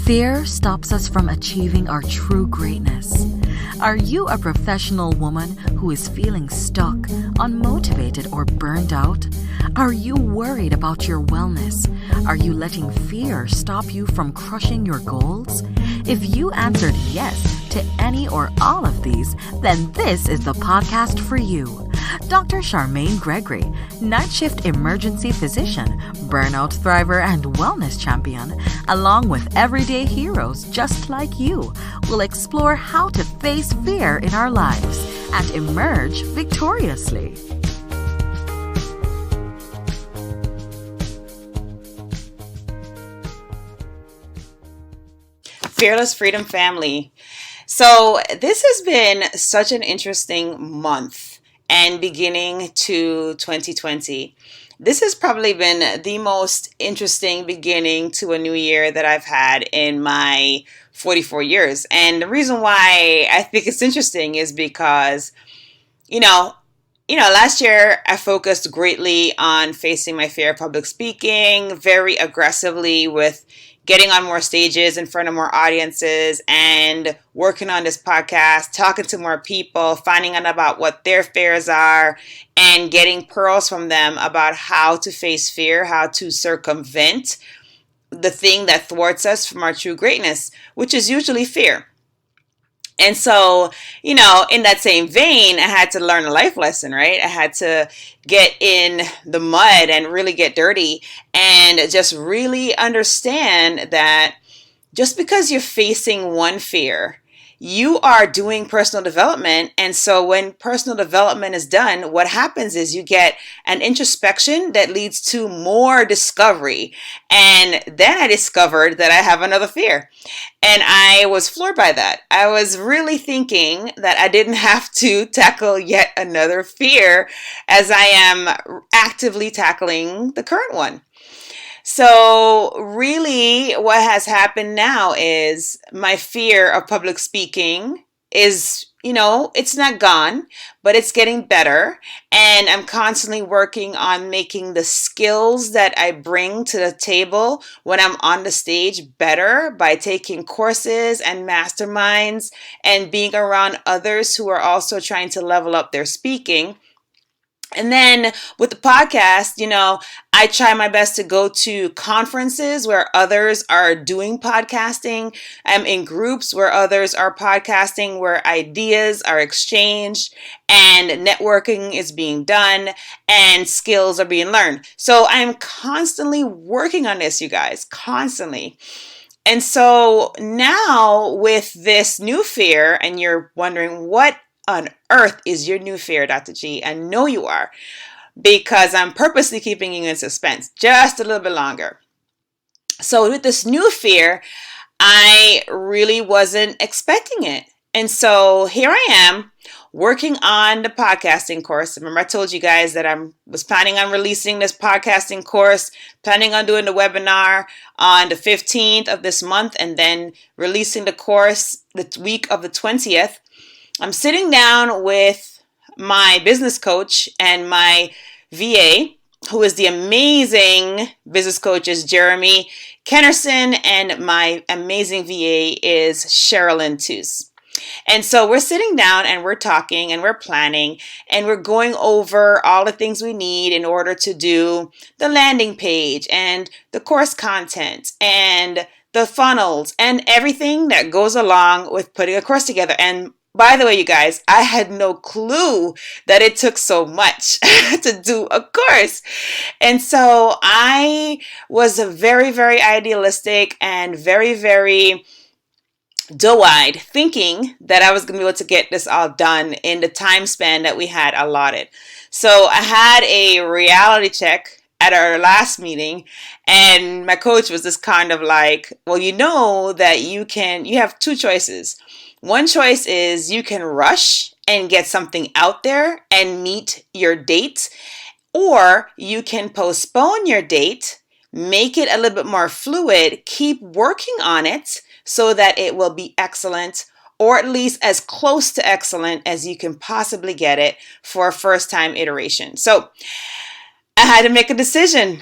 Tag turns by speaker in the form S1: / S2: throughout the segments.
S1: Fear stops us from achieving our true greatness. Are you a professional woman who is feeling stuck, unmotivated, or burned out? Are you worried about your wellness? Are you letting fear stop you from crushing your goals? If you answered yes to any or all of these, then this is the podcast for you. Dr. Charmaine Gregory, night shift emergency physician, burnout thriver, and wellness champion, along with everyday heroes just like you, will explore how to face fear in our lives and emerge victoriously.
S2: Fearless Freedom family. So this has been such an interesting month and beginning to 2020. This has probably been the most interesting beginning to a new year that I've had in my 44 years. And the reason why I think it's interesting is because, last year I focused greatly on facing my fear of public speaking, very aggressively with getting on more stages in front of more audiences and working on this podcast, talking to more people, finding out about what their fears are, and getting pearls from them about how to face fear, how to circumvent the thing that thwarts us from our true greatness, which is usually fear. And so, in that same vein, I had to learn a life lesson, right? I had to get in the mud and really get dirty and just really understand that just because you're facing one fear, you are doing personal development. And so when personal development is done, what happens is you get an introspection that leads to more discovery. And then I discovered that I have another fear. And I was floored by that. I was really thinking that I didn't have to tackle yet another fear as I am actively tackling the current one. So really what has happened now is my fear of public speaking is, it's not gone, but it's getting better. And I'm constantly working on making the skills that I bring to the table when I'm on the stage better by taking courses and masterminds and being around others who are also trying to level up their speaking. And then with the podcast, I try my best to go to conferences where others are doing podcasting. I'm in groups where others are podcasting, where ideas are exchanged and networking is being done and skills are being learned. So I'm constantly working on this, you guys, constantly. And so now with this new fear, and you're wondering what on earth is your new fear, Dr. G? I know you are, because I'm purposely keeping you in suspense just a little bit longer. So with this new fear, I really wasn't expecting it. And so here I am working on the podcasting course. Remember I told you guys that I was planning on releasing this podcasting course, planning on doing the webinar on the 15th of this month, and then releasing the course the week of the 20th. I'm sitting down with my business coach and my VA, who is the amazing business coach is Jeremy Kennerson, and my amazing VA is Sherilyn Toos. And so we're sitting down and we're talking and we're planning and we're going over all the things we need in order to do the landing page and the course content and the funnels and everything that goes along with putting a course together. And by the way, you guys, I had no clue that it took so much to do a course. And so I was very, very idealistic and very, very doe-eyed, thinking that I was going to be able to get this all done in the time span that we had allotted. So I had a reality check at our last meeting, and my coach was just kind of like, well, that you have two choices. One choice is you can rush and get something out there and meet your date, or you can postpone your date, make it a little bit more fluid, keep working on it so that it will be excellent, or at least as close to excellent as you can possibly get it for a first-time iteration. So I had to make a decision.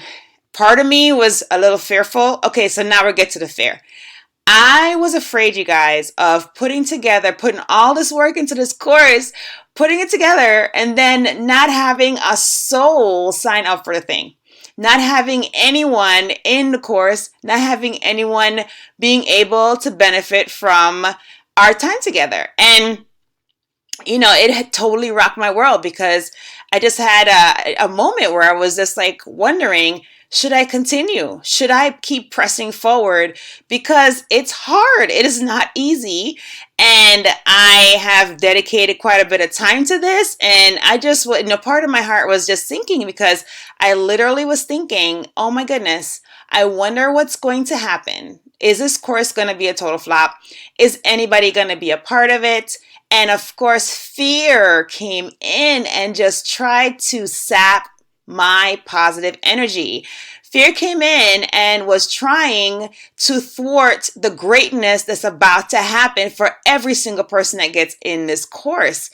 S2: Part of me was a little fearful. Okay, so now we get to the fear. I was afraid, you guys, of putting all this work into this course, putting it together, and then not having a soul sign up for the thing. Not having anyone in the course, not having anyone being able to benefit from our time together. And it had totally rocked my world, because I just had a moment where I was just like wondering, should I continue? Should I keep pressing forward? Because it's hard. It is not easy. And I have dedicated quite a bit of time to this. And I just, part of my heart was just thinking, because I literally was thinking, oh my goodness, I wonder what's going to happen. Is this course going to be a total flop? Is anybody going to be a part of it? And of course, fear came in and just tried to sap my positive energy. Fear came in and was trying to thwart the greatness that's about to happen for every single person that gets in this course.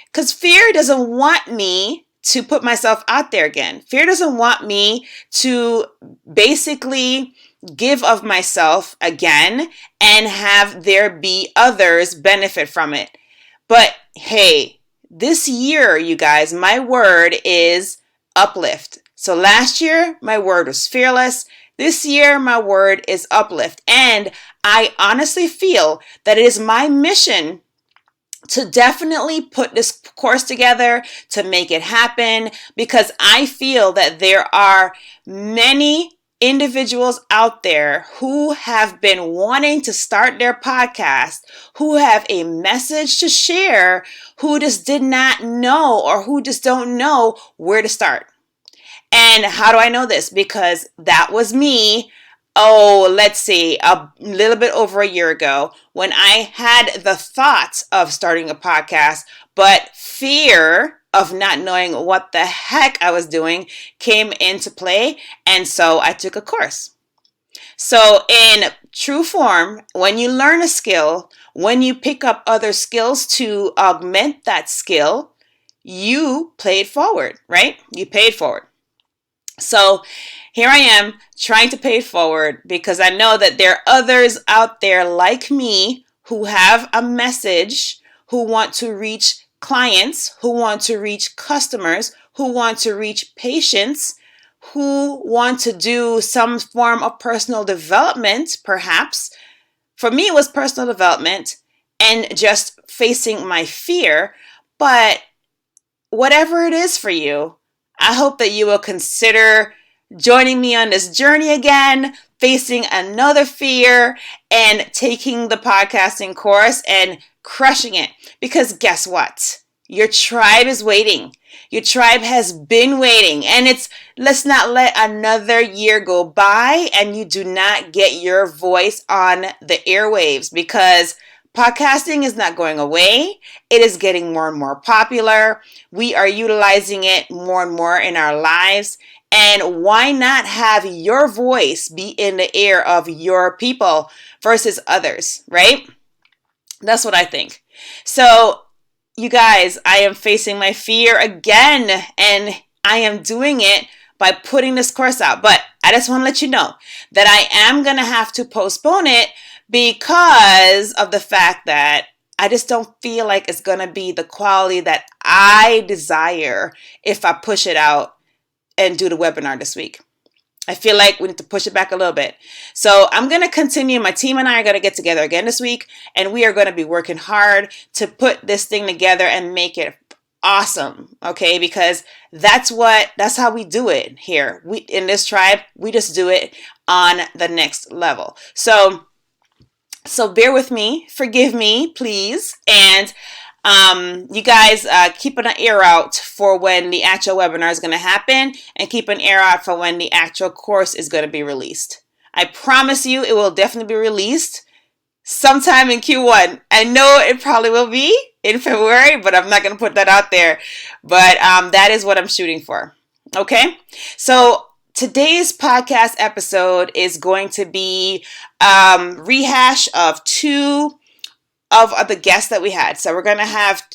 S2: Because fear doesn't want me to put myself out there again. Fear doesn't want me to basically give of myself again and have there be others benefit from it. But hey, this year, you guys, my word is uplift. So last year, my word was fearless. This year, my word is uplift. And I honestly feel that it is my mission to definitely put this course together, to make it happen, because I feel that there are many individuals out there who have been wanting to start their podcast, who have a message to share, who just did not know, or who just don't know where to start. And how do I know this? Because that was me. Let's see, a little bit over a year ago, when I had the thought of starting a podcast, but fear of not knowing what the heck I was doing came into play. And so I took a course. So in true form, when you learn a skill, when you pick up other skills to augment that skill, you pay it forward, right? You pay it forward. So here I am trying to pay it forward, because I know that there are others out there like me who have a message, who want to reach clients, who want to reach customers, who want to reach patients, who want to do some form of personal development, perhaps. For me, it was personal development and just facing my fear. But whatever it is for you, I hope that you will consider joining me on this journey again, facing another fear, and taking the podcasting course and crushing it. Because guess what? Your tribe is waiting. Your tribe has been waiting. And let's not let another year go by and you do not get your voice on the airwaves, because podcasting is not going away. It is getting more and more popular. We are utilizing it more and more in our lives. And why not have your voice be in the ear of your people versus others, right? That's what I think. So, you guys, I am facing my fear again, and I am doing it by putting this course out. But I just want to let you know that I am going to have to postpone it, because of the fact that I just don't feel like it's going to be the quality that I desire if I push it out and do the webinar this week. I feel like we need to push it back a little bit. So I'm going to continue. My team and I are going to get together again this week, and we are going to be working hard to put this thing together and make it awesome. Okay. Because that's how we do it here. We, in this tribe, we just do it on the next level. So bear with me, forgive me, please. And you guys keep an ear out for when the actual webinar is going to happen, and keep an ear out for when the actual course is going to be released. I promise you it will definitely be released sometime in Q1. I know it probably will be in February, but I'm not going to put that out there. But that is what I'm shooting for. Okay? So today's podcast episode is going to be rehash of two of the guests that we had. So we're going to have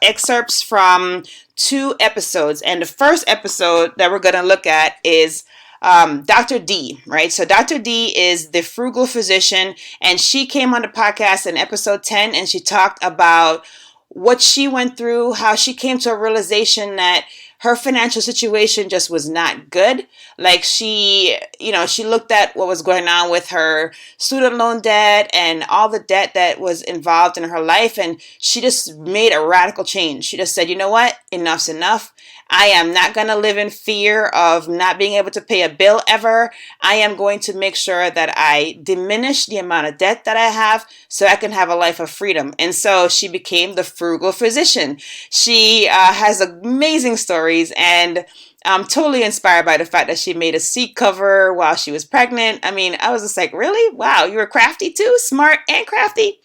S2: excerpts from 2 episodes. And the first episode that we're going to look at is Dr. D, right? So Dr. D is the Frugal Physician, and she came on the podcast in episode 10, and she talked about what she went through, how she came to a realization that her financial situation just was not good. Like she looked at what was going on with her student loan debt and all the debt that was involved in her life. And she just made a radical change. She just said, you know what? Enough's enough. I am not going to live in fear of not being able to pay a bill ever. I am going to make sure that I diminish the amount of debt that I have so I can have a life of freedom. And so she became the Frugal Physician. She has amazing stories, and I'm totally inspired by the fact that she made a seat cover while she was pregnant. I mean, I was just like, really? Wow, you were crafty too? Smart and crafty?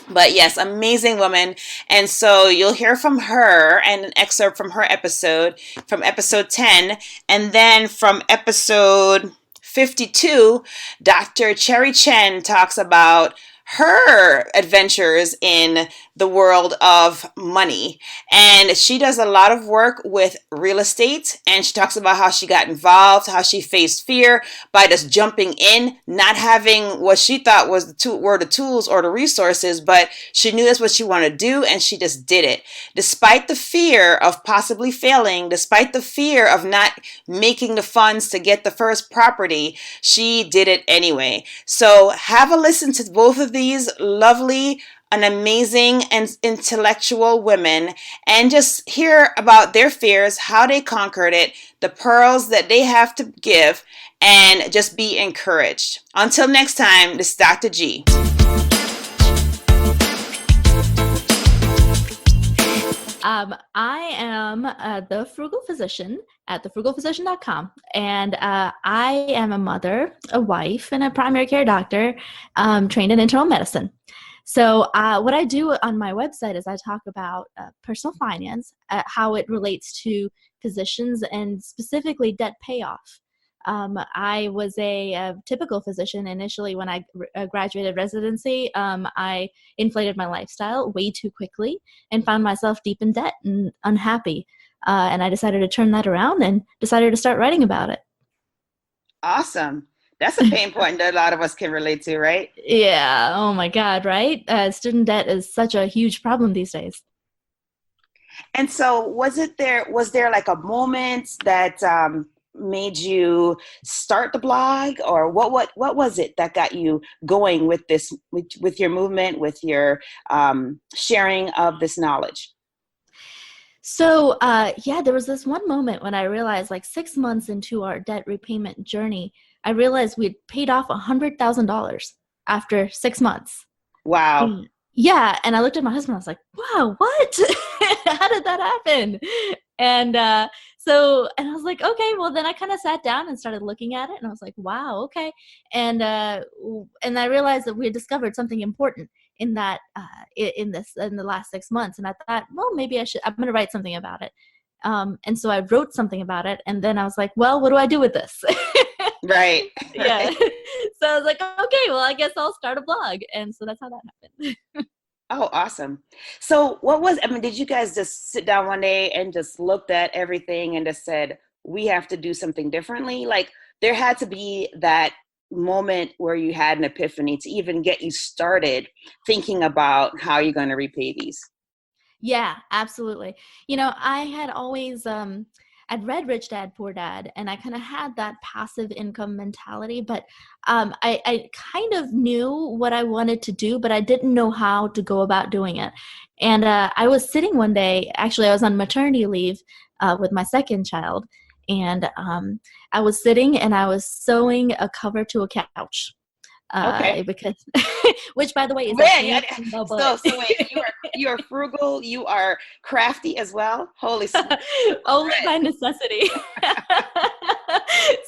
S2: But yes, amazing woman. And so you'll hear from her and an excerpt from her episode, from episode 10. And then from episode 52, Dr. Chen talks about her adventures in the world of money. And she does a lot of work with real estate. And she talks about how she got involved, how she faced fear by just jumping in, not having what she thought was were the tools or the resources, but she knew that's what she wanted to do, and she just did it. Despite the fear of possibly failing, despite the fear of not making the funds to get the first property, she did it anyway. So have a listen to both of these lovely and amazing and intellectual women, and just hear about their fears, how they conquered it, the pearls that they have to give, and just be encouraged. Until next time, this is Dr. G.
S3: I am the Frugal Physician at thefrugalphysician.com, and I am a mother, a wife, and a primary care doctor trained in internal medicine. So what I do on my website is I talk about personal finance, how it relates to physicians, and specifically debt payoff. I was a typical physician initially when I graduated residency. I inflated my lifestyle way too quickly and found myself deep in debt and unhappy. And I decided to turn that around and decided to start writing about it.
S2: Awesome. That's a pain point that a lot of us can relate to, right?
S3: Yeah. Oh my God, right? Student debt is such a huge problem these days.
S2: And so was there like a moment that made you start the blog, or what was it that got you going with this, with your movement, with your sharing of this knowledge?
S3: So there was this one moment when I realized, like 6 months into our debt repayment journey, I realized we'd paid off $100,000 after 6 months.
S2: Wow.
S3: Yeah. And I looked at my husband, I was like, wow, what? How did that happen? And I was like, okay, well then I kind of sat down and started looking at it, and I was like, wow, okay. And I realized that we had discovered something important in that, in the last 6 months. And I thought, well, maybe I'm going to write something about it. And so I wrote something about it, and then I was like, well, what do I do with this?
S2: Right.
S3: Yeah. So I was like, okay, well, I guess I'll start a blog. And so that's how that happened.
S2: Oh, awesome. So did you guys just sit down one day and just looked at everything and just said, we have to do something differently? Like, there had to be that moment where you had an epiphany to even get you started thinking about how you're going to repay these.
S3: Yeah, absolutely. I had always, I'd read Rich Dad, Poor Dad, and I kind of had that passive income mentality, but I kind of knew what I wanted to do, but I didn't know how to go about doing it. And I was sitting one day, actually I was on maternity leave with my second child, and I was sitting and I was sewing a cover to a couch.
S2: Okay.
S3: Because, which by the way is
S2: so wait, you are frugal, you are crafty as well. Holy smokes.
S3: Only by necessity.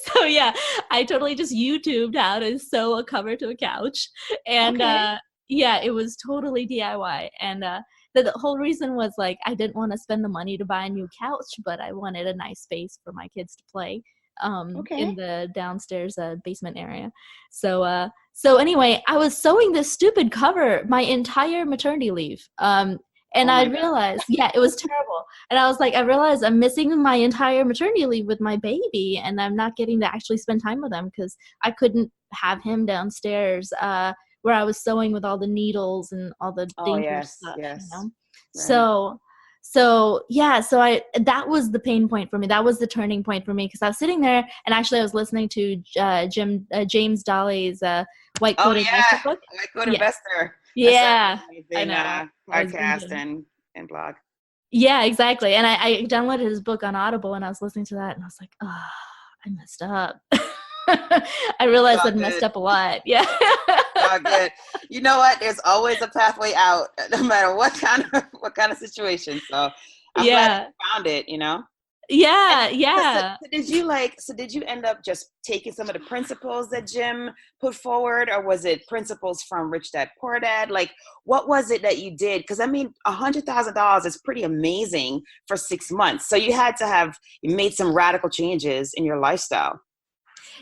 S3: So yeah, I totally just YouTubed how to sew a cover to a couch, and
S2: okay.
S3: It was totally DIY. And the whole reason was, like, I didn't want to spend the money to buy a new couch, but I wanted a nice space for my kids to play in the downstairs basement area. So anyway, I was sewing this stupid cover my entire maternity leave. And
S2: Oh
S3: I
S2: my God.
S3: realized, yeah, it was terrible. And I was like, I realized I'm missing my entire maternity leave with my baby, and I'm not getting to actually spend time with him because I couldn't have him downstairs where I was sewing with all the needles and all the
S2: Oh
S3: dangerous
S2: yes,
S3: stuff, you
S2: yes.
S3: know?
S2: Right.
S3: So yeah, so that was the pain point for me. That was the turning point for me because I was sitting there and actually I was listening to James Dolly's White
S2: Oh
S3: Coat Investor
S2: yeah,
S3: book.
S2: White Coat
S3: Yeah,
S2: Investor. That's an
S3: yeah, I
S2: amazing
S3: know. I was
S2: podcast
S3: binging.
S2: and blog.
S3: Yeah, exactly. And I downloaded his book on Audible and I was listening to that and I was like, oh, I messed up. I
S2: It's
S3: realized
S2: all
S3: I'd messed
S2: good.
S3: up a lot. Yeah.
S2: It's all good. You know what? There's always a pathway out, no matter what kind of situation. So I'm glad that
S3: Yeah.
S2: you found it. And
S3: Yeah.
S2: so, so,
S3: Yeah.
S2: so did you end up just taking some of the principles that Jim put forward, or was it principles from Rich Dad Poor Dad? Like, what was it that you did? Because I mean, $100,000 is pretty amazing for 6 months. So you made some radical changes in your lifestyle.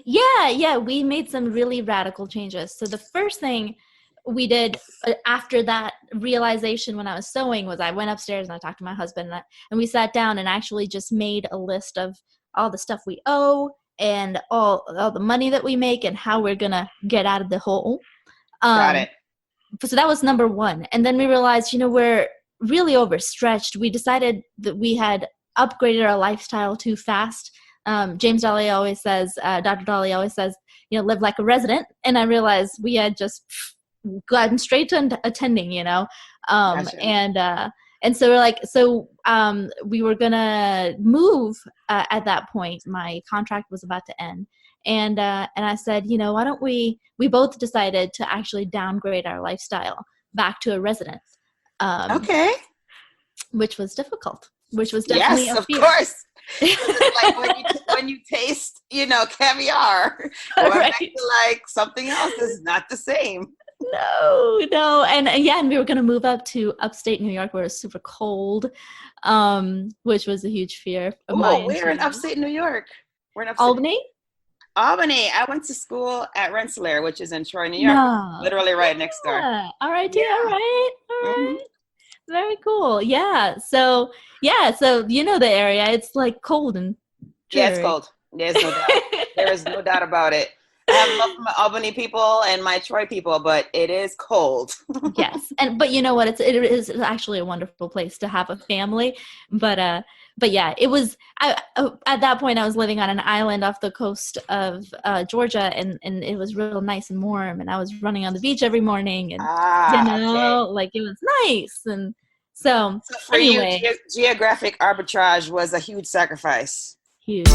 S3: Yeah, we made some really radical changes. So the first thing we did after that realization when I was sewing was I went upstairs and I talked to my husband and we sat down and actually just made a list of all the stuff we owe and all the money that we make and how we're gonna get out of the hole.
S2: Got
S3: Um,
S2: it.
S3: so that was number one. And then we realized, we're really overstretched. We decided that we had upgraded our lifestyle too fast. James Dolly always says, Dr. Dolly always says, live like a resident. And I realized we had just gotten straight to attending,
S2: Gotcha.
S3: and so we're like, we were gonna move at that point. My contract was about to end, and I said, why don't we both decided to actually downgrade our lifestyle back to a resident, um,
S2: Okay.
S3: which was difficult, which was definitely
S2: Yes,
S3: a
S2: of
S3: fear.
S2: course. Because it's like when you taste, caviar, going back
S3: Right.
S2: to like something else is not the same.
S3: No. And and we were going to move up to upstate New York where it's super cold, which was a huge fear of
S2: Oh,
S3: mine
S2: we're in
S3: too.
S2: upstate New York. We're in upstate
S3: Albany?
S2: Albany. I went to school at Rensselaer, which is in Troy, New York,
S3: No.
S2: literally right next door.
S3: Yeah. All right.
S2: Yeah.
S3: All right. All
S2: Hmm.
S3: right. Very cool. Yeah. So the area. It's like cold and
S2: Yeah, it's
S3: dreary.
S2: cold. There's no doubt. There is no doubt about it. I have love for my Albany people and my Troy people, but it is cold.
S3: Yes, but you know what? It is actually a wonderful place to have a family. But yeah, it was. At that point I was living on an island off the coast of Georgia, and it was real nice and warm. And I was running on the beach every morning, and
S2: Okay.
S3: like it was nice. And so
S2: So for you,
S3: anyway,
S2: geographic arbitrage was a huge sacrifice.
S3: huge.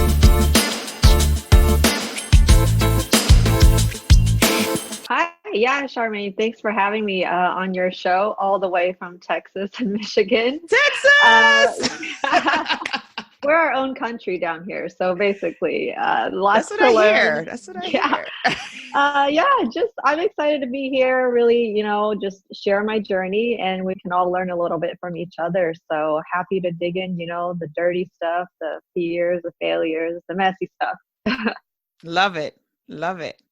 S4: Hi, yeah, Charmaine. Thanks for having me on your show, all the way from Texas and Michigan.
S2: Texas!
S4: We're our own country down here, so basically, lots
S2: That's what
S4: to
S2: I
S4: learn.
S2: hear. That's what I hear.
S4: Just I'm excited to be here. Really, just share my journey, and we can all learn a little bit from each other. So happy to dig in, the dirty stuff, the fears, the failures, the messy stuff.
S2: Love it. Love it.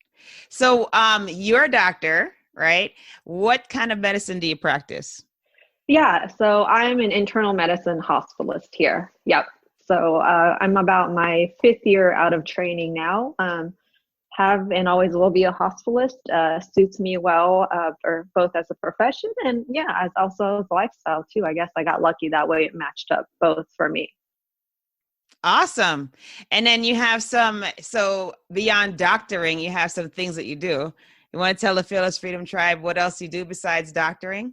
S2: So you're a doctor, right? What kind of medicine do you practice?
S4: Yeah, so I'm an internal medicine hospitalist here. Yep. So I'm about my 5th year out of training now. Have and always will be a hospitalist. Suits me well for both as a profession and as also as a lifestyle too. I guess I got lucky that way. It matched up both for me.
S2: Awesome. And then you have so beyond doctoring, you have some things that you do. You want to tell the Fearless Freedom Tribe what else you do besides doctoring?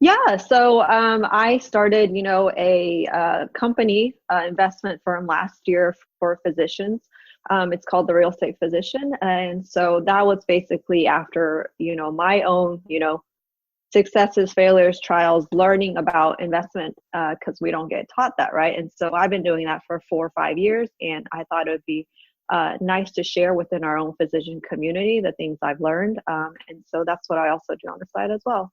S4: Yeah, so I started, a company investment firm last year for physicians. It's called the Real Estate Physician. And so that was basically after, my own, successes, failures, trials, learning about investment because we don't get taught that, right? And so I've been doing that for 4 or 5 years, and I thought it would be nice to share within our own physician community the things I've learned. And so that's what I also do on the side as well.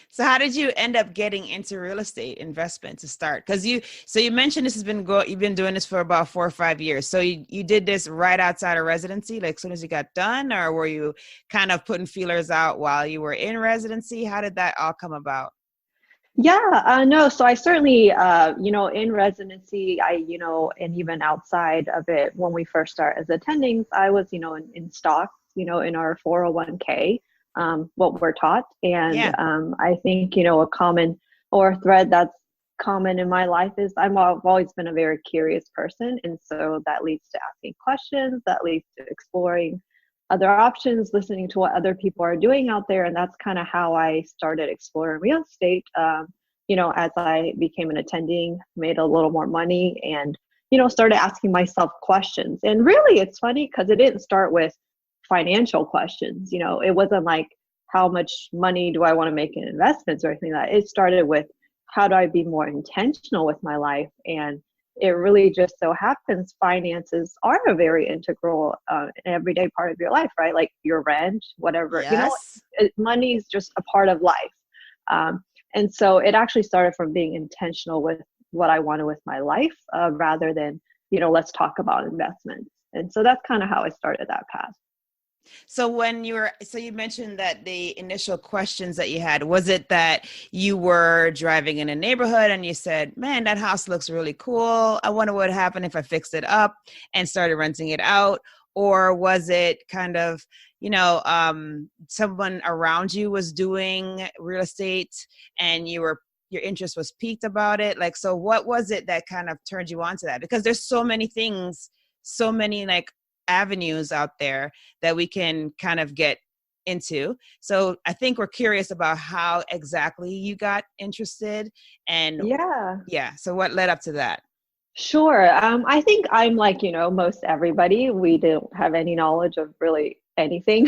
S2: So how did you end up getting into real estate investment to start? Because you mentioned this has been you've been doing this for about 4 or 5 years. So you did this right outside of residency, like as soon as you got done, or were you kind of putting feelers out while you were in residency? How did that all come about?
S4: No. So I certainly, in residency, and even outside of it, when we first started as attendings, I was, in stocks, in our 401k, what we're taught. And
S2: Yeah.
S4: I think, a common or a thread that's common in my life is I've always been a very curious person. And so that leads to asking questions, that leads to exploring other options, listening to what other people are doing out there. And that's kind of how I started exploring real estate. As I became an attending, made a little more money and, started asking myself questions. And really, it's funny because it didn't start with financial questions. It wasn't like, how much money do I want to make in investments or anything like that. It started with, how do I be more intentional with my life? And it really just so happens finances are a very integral everyday part of your life, right? Like your rent, whatever,
S2: Yes.
S4: money is just a part of life. And so it actually started from being intentional with what I wanted with my life rather than, let's talk about investments. And so that's kind of how I started that path.
S2: So you mentioned that the initial questions that you had, was it that you were driving in a neighborhood and you said, man, that house looks really cool. I wonder what would happen if I fixed it up and started renting it out? Or was it kind of, someone around you was doing real estate and your interest was piqued about it? Like, so what was it that kind of turned you on to that? Because there's so many things, so many like avenues out there that we can kind of get into. So I think we're curious about how exactly you got interested and so what led up to that?
S4: Sure. I think I'm like, most everybody, we don't have any knowledge of really anything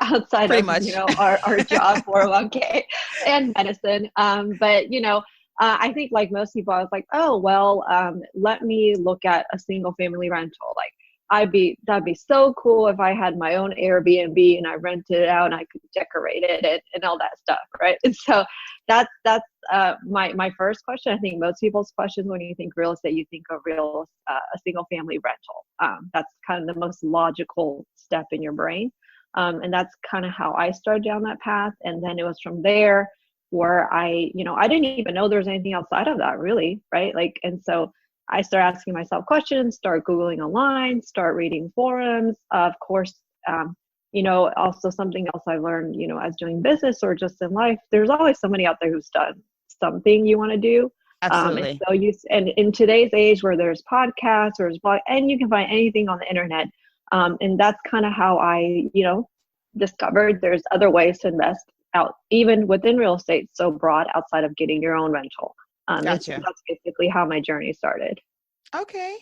S4: outside
S2: Pretty
S4: of,
S2: much.
S4: our job, 401k and medicine. But, I think like most people, I was like, oh, well, let me look at a single family rental. Like that'd be so cool if I had my own Airbnb and I rented it out and I could decorate it and all that stuff. Right. And so that's my first question. I think most people's questions when you think real estate, you think of a single family rental. That's kind of the most logical step in your brain. And that's kind of how I started down that path. And then it was from there where I didn't even know there was anything outside of that really. Right. Like, and so I start asking myself questions, start Googling online, start reading forums. Of course, also something else I learned, as doing business or just in life, there's always somebody out there who's done something you want to do.
S2: Absolutely.
S4: And in today's age where there's podcasts or there's blog, and you can find anything on the internet. And that's kind of how I, discovered there's other ways to invest out, even within real estate, so broad outside of getting your own rental. And so that's basically how my journey started.
S2: Okay.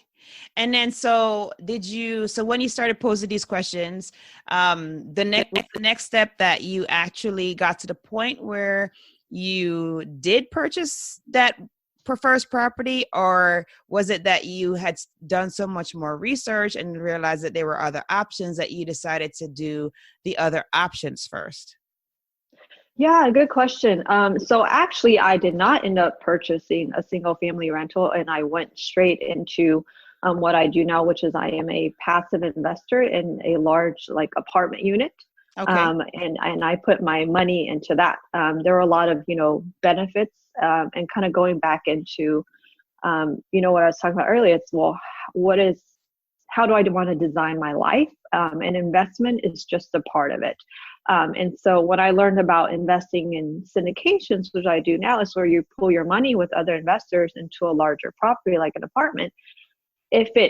S2: And then, so when you started posing these questions, the next step that you actually got to the point where you did purchase that first property, or was it that you had done so much more research and realized that there were other options that you decided to do the other options first?
S4: Yeah, good question. So actually, I did not end up purchasing a single family rental, and I went straight into what I do now, which is I am a passive investor in a large apartment unit.
S2: Okay.
S4: And I put my money into that. There are a lot of, benefits and kind of going back into, what I was talking about earlier. It's, well, how do I want to design my life? And investment is just a part of it. And so what I learned about investing in syndications, which I do now, is where you pool your money with other investors into a larger property like an apartment.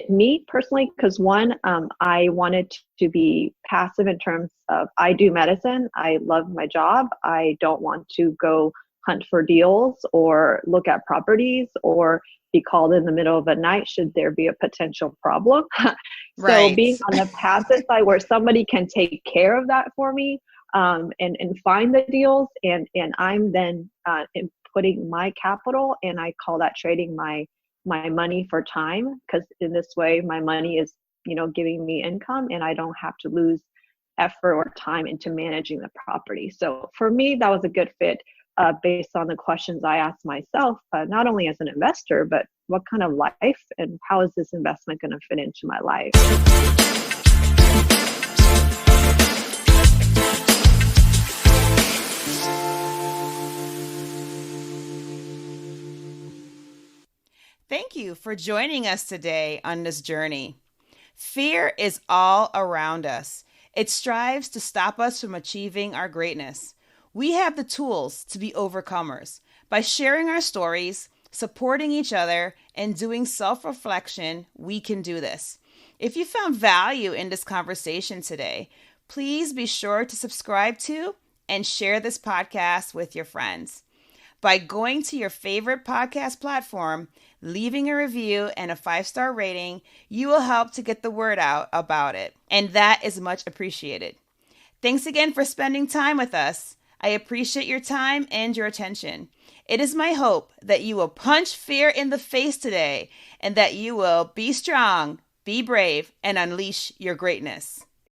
S4: Me personally, because one, I wanted to be passive in terms of I do medicine. I love my job. I don't want to go hunt for deals or look at properties or be called in the middle of the night should there be a potential problem.
S2: Right.
S4: So being on the passive side where somebody can take care of that for me and find the deals, and I'm then putting my capital, and I call that trading my money for time, because in this way my money is giving me income and I don't have to lose effort or time into managing the property. So for me, that was a good fit based on the questions I asked myself, not only as an investor, but what kind of life and how is this investment going to fit into my life?
S2: for joining us today on this journey. Fear is all around us. It strives to stop us from achieving our greatness. We have the tools to be overcomers. By sharing our stories, supporting each other, and doing self-reflection, we can do this. If you found value in this conversation today, please be sure to subscribe to and share this podcast with your friends. By going to your favorite podcast platform, leaving a review and a 5-star rating, you will help to get the word out about it. And that is much appreciated. Thanks again for spending time with us. I appreciate your time and your attention. It is my hope that you will punch fear in the face today and that you will be strong, be brave, and unleash your greatness.